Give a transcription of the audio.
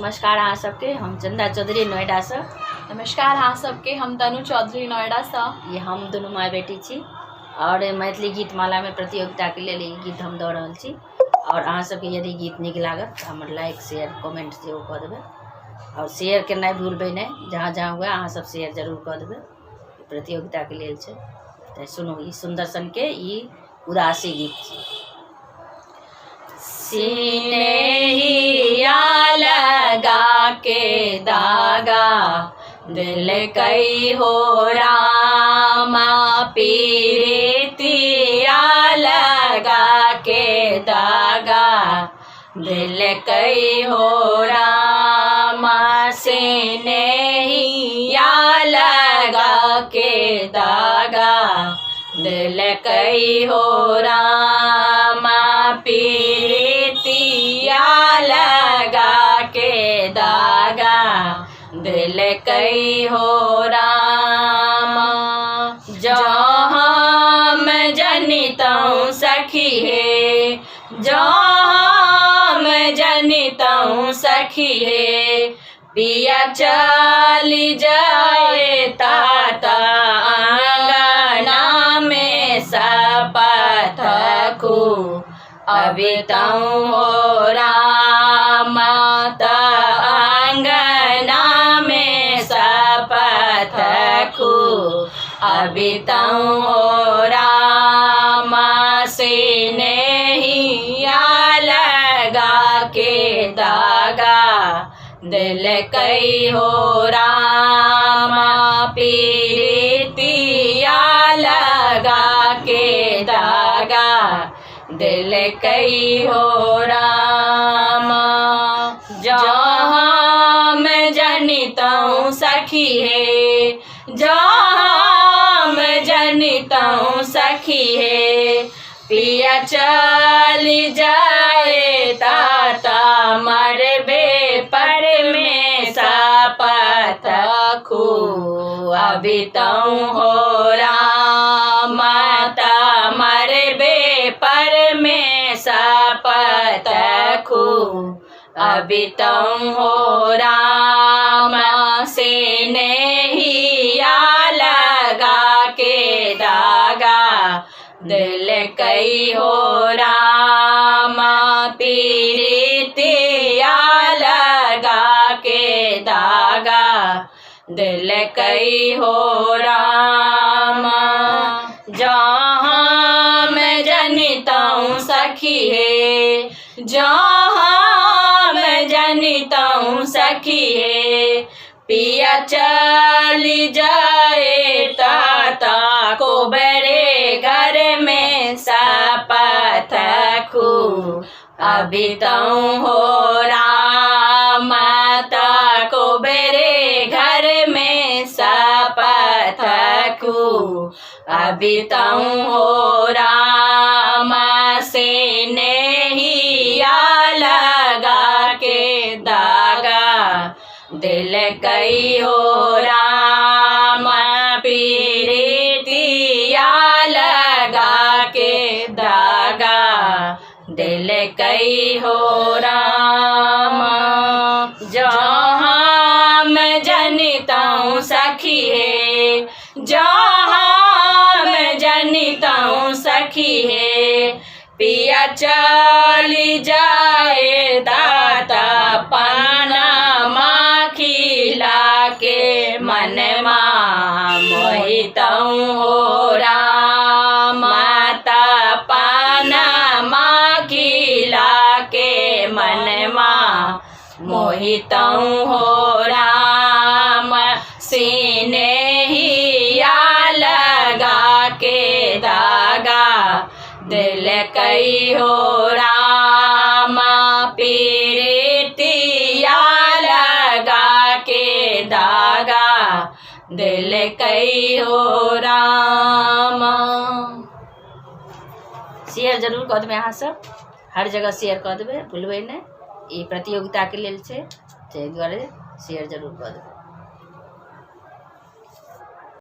नमस्कार अहाँ सबके, हम चंदा चौधरी नोएडा से। नमस्कार अहाँ सबके, हम तनु चौधरी नोएडा से। ये हम दुनू माय बेटी छी और मैथिली गीत माला में प्रतियोगिता के लिए ई गीत हम दऽ रहल छी। और अहाँ सबके यदि गीत नीक लागत तऽ हमर लाइक शेयर कमेंट सेहो कऽ देबै और शेयर करनाइ भूलबै नहि। जहाँ जहाँ हुए अहाँ सब शेयर जरूर कऽ देबै। प्रतियोगिता के लेल छै तऽ सुनू ई सुंदर सन के ई उदासी गीत छै। सिनेहिया लगा के दागा दिल कई हो रामा, पीरितिया लगा के दागा दिल कई हो रामा, सिनेहिया लगा के दागा दिल कई हो रामा, पीरितिया लगा के दागा दिल कई हो रामा। जहाँ मैं जनिता हूँ सखी है, जहाँ मैं जनिता हूँ सखी है, पिया चली जाए ताता आंगना में सपथ खू, अभी तऊ हो रामा आंगना में सपथ खू, अभी तऊ हो रामा, सिनेहिया लगा के दागा दिल कई हो रामा, पीरितिया लगा के दागा दिल कई हो रामा। जहाँ मैं जनिता हूँ सखी है, जहाँ मैं जनिता हूँ सखी है, पिया चली जाए ताता मरबे पर में सपथ खू, अभी तऊ हो रामा मरबे पर में सपथ खू, अभी तऊ हो रामा, सिनेहिया लगा के दागा दिल कई हो रामा, पीरितिया लगा के दागा दिल कई हो रामा। जहाँ मैं जनिता हूँ सखी है, जहाँ मैं जनिता हूँ सखी है, पिया चली जाए ताता को बड़े घर में सपथ खू, अभी तऊ हो रामा को बड़े घर में सपथ खू, अभी तऊ हो रामा, सिनेहिया लगा के दागा दिल कई हो रामा, पीरितिया लगा के दागा दिल कई हो रामा। जहाँ मैं जनिता हूँ सखी है, जहाँ मैं जनिता हूँ सखी है, पिया चली जाए दाता पाना खिला के मन मोहितऊ हो रामा, पाना खिला के मन मोहितऊ हो रामा, सिनेहिया लगा के दागा दिल कई हो रामा, पीरितिया लगा के दागा दिल कई हो रामा। शेयर जरूर कऽ देबै अहाँ सब, हर जगह शेयर कऽ देबै, भूलबै नहि। ई प्रतियोगिता के लेल छै ताहि दुआरे शेयर जरूर कऽ देबै।